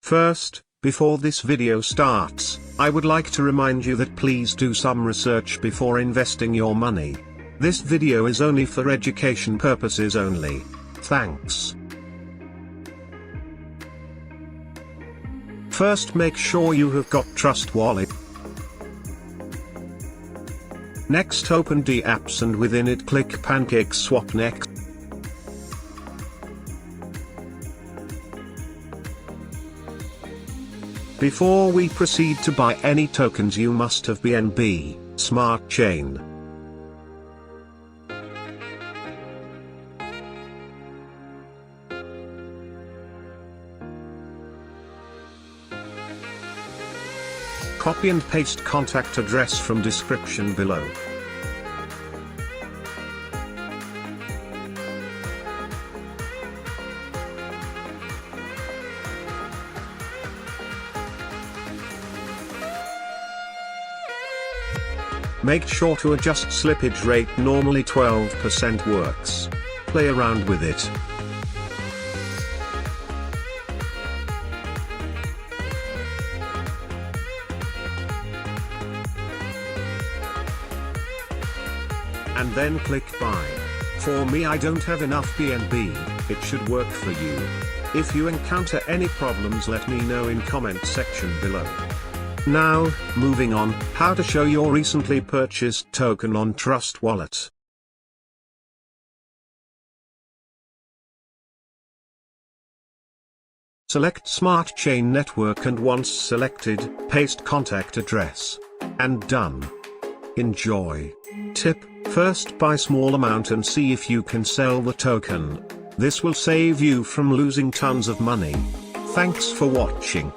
First, before this video starts, I would like to remind you that please do some research before investing your money. This video is only for education purposes only. Thanks. First, make sure you have got Trust Wallet. Next, open the apps and within it click pancakeswap next. Before we proceed to buy any tokens, you must have BNB Smart Chain. Copy and paste contact address from description below. Make sure to adjust slippage rate, normally 12% works. Play around with it. And then click buy. For me, I don't have enough BNB, it should work for you. If you encounter any problems, let me know in comment section below. Now, moving on, how to show your recently purchased token on Trust Wallet. Select Smart Chain Network and once selected, paste contact address. And done. Enjoy. Tip: first buy small amount and see if you can sell the token. This will save you from losing tons of money. Thanks for watching.